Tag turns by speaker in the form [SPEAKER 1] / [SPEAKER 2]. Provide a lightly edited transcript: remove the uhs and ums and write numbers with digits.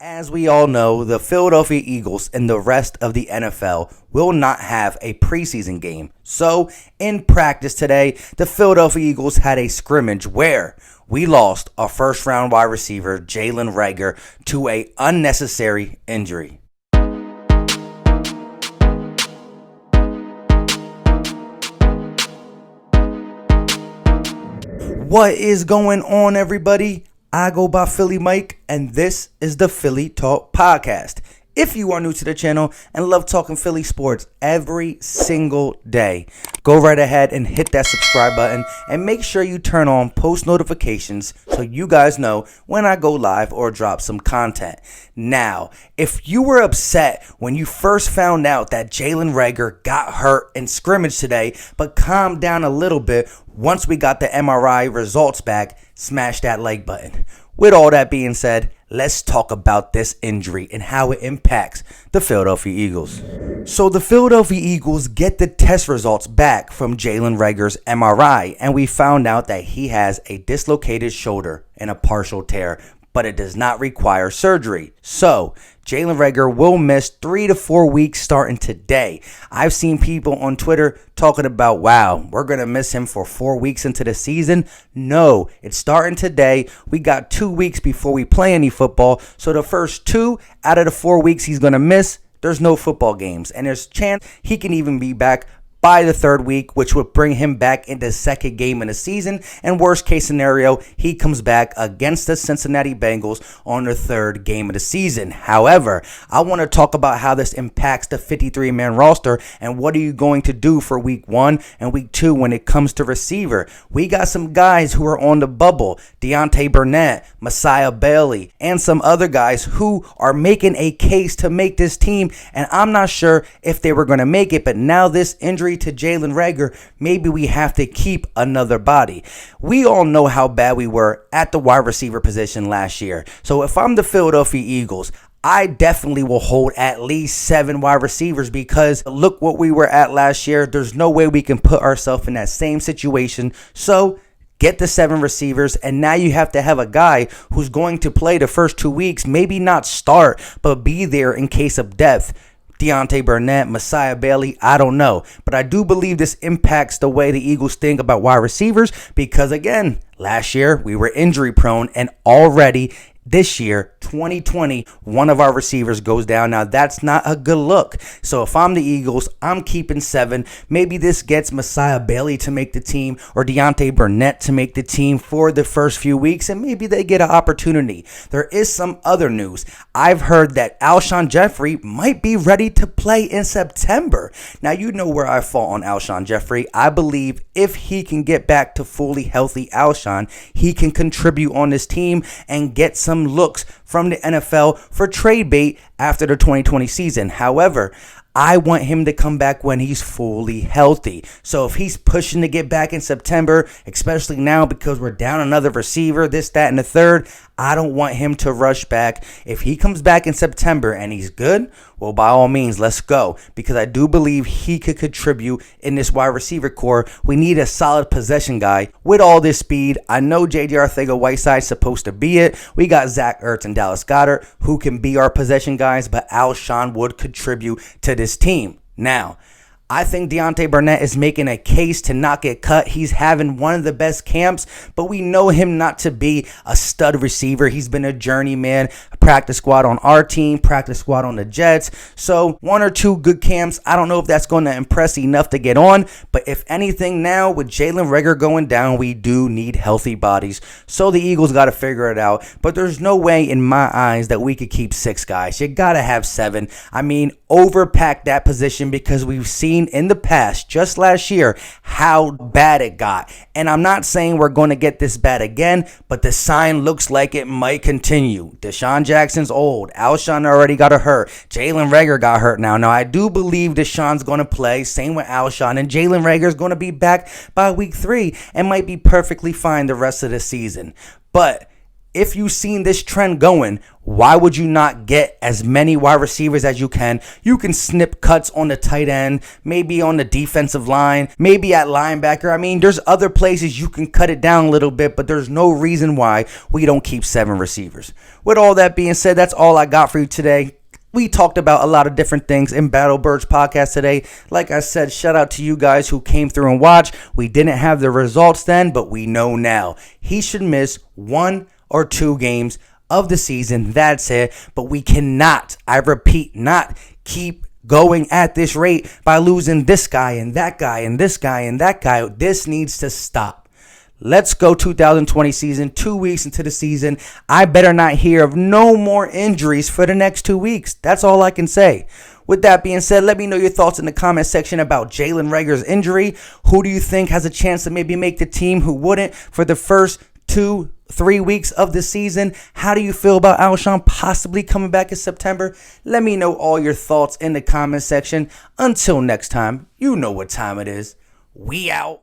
[SPEAKER 1] As we all know, the Philadelphia Eagles and the rest of the NFL will not have a preseason game. So, in practice today, the Philadelphia Eagles had a scrimmage where we lost our first-round wide receiver, Jalen Reagor, to an unnecessary injury. What is going on, everybody? I go by Philly Mike, and this is the Philly Talk Podcast. If you are new to the channel and love talking Philly sports every single day, go right ahead and hit that subscribe button and make sure you turn on post notifications so you guys know when I go live or drop some content. Now, if you were upset when you first found out that Jalen Reagor got hurt in scrimmage today, but calmed down a little bit once we got the MRI results back, smash that like button. With all that being said, let's talk about this injury and how it impacts the Philadelphia Eagles. So the Philadelphia Eagles get the test results back from Jalen Reagor's MRI, and we found out that he has a dislocated shoulder and a partial tear, but it does not require surgery. So Jalen Reagor will miss 3 to 4 weeks starting today. I've seen people on Twitter talking about, wow, we're going to miss him for 4 weeks into the season. No, it's starting today. We got 2 weeks before we play any football. So the first 2 out of the 4 weeks he's going to miss, there's no football games. And there's a chance he can even be back by the 3rd week, which would bring him back into the 2nd game in the season. And worst case scenario, he comes back against the Cincinnati Bengals on the 3rd game of the season. However, I want to talk about how this impacts the 53-man roster and what are you going to do for week 1 and week 2 when it comes to receiver. We got some guys who are on the bubble, Deontay Burnett, Messiah Bailey, and some other guys who are making a case to make this team. And I'm not sure if they were going to make it, but now this injury to Jalen Reagor, maybe we have to keep another body. We all know how bad we were at the wide receiver position last year. So if I'm the Philadelphia Eagles, I definitely will hold at least 7 wide receivers because look what we were at last year. There's no way we can put ourselves in that same situation. So get the 7 receivers, and now you have to have a guy who's going to play the first 2 weeks, maybe not start, but be there in case of depth. Deontay Burnett, Messiah Bailey, I don't know. But I do believe this impacts the way the Eagles think about wide receivers because, again, last year we were injury prone, and already this year, 2020, one of our receivers goes down. Now, that's not a good look. So if I'm the Eagles, I'm keeping 7. Maybe this gets Messiah Bailey to make the team or Deontay Burnett to make the team for the first few weeks, and maybe they get an opportunity. There is some other news. I've heard that Alshon Jeffery might be ready to play in September. Now, you know where I fall on Alshon Jeffery. I believe if he can get back to fully healthy Alshon, he can contribute on this team and get some looks from the NFL for trade bait after the 2020 season. However, I want him to come back when he's fully healthy. So if he's pushing to get back in September, especially now because we're down another receiver, this, that, and the third, I don't want him to rush back. If he comes back in September and he's good, well, by all means, let's go. Because I do believe he could contribute in this wide receiver core. We need a solid possession guy with all this speed. I know J.J. Arcega-Whiteside's supposed to be it. We got Zach Ertz and Dallas Goedert who can be our possession guys, but Alshon would contribute to this team. Now, I think Deontay Burnett is making a case to not get cut. He's having one of the best camps, but we know him not to be a stud receiver. He's been a journeyman, a practice squad on our team, practice squad on the Jets. So 1 or 2 good camps. I don't know if that's going to impress enough to get on, but if anything now with Jalen Reagor going down, we do need healthy bodies. So the Eagles got to figure it out, but there's no way in my eyes that we could keep 6 guys. You got to have 7. I mean, overpack that position because we've seen in the past, just last year, how bad it got. And I'm not saying we're going to get this bad again, but the sign looks like it might continue. Deshaun Jackson's old. Alshon already got hurt. Jalen Reagor got hurt now. Now, I do believe Deshaun's going to play. Same with Alshon. And Jalen Reagor's going to be back by week 3 and might be perfectly fine the rest of the season. But if you've seen this trend going, why would you not get as many wide receivers as you can? You can snip cuts on the tight end, maybe on the defensive line, maybe at linebacker. I mean, there's other places you can cut it down a little bit, but there's no reason why we don't keep 7 receivers. With all that being said, that's all I got for you today. We talked about a lot of different things in Battle Birds podcast today. Like I said, shout out to you guys who came through and watched. We didn't have the results then, but we know now. He should miss 1 or 2 games of the season. That's it. But we cannot, I repeat, not keep going at this rate by losing this guy and that guy and this guy and that guy. This needs to stop. Let's go 2020 season, 2 weeks into the season. I better not hear of no more injuries for the next 2 weeks. That's all I can say. With that being said, let me know your thoughts in the comment section about Jalen Reagor's injury. Who do you think has a chance to maybe make the team, who wouldn't for the first 2-3 weeks of the season? How do you feel about Alshon possibly coming back in September? Let me know all your thoughts in the comment section. Until next time, you know what time it is. We out.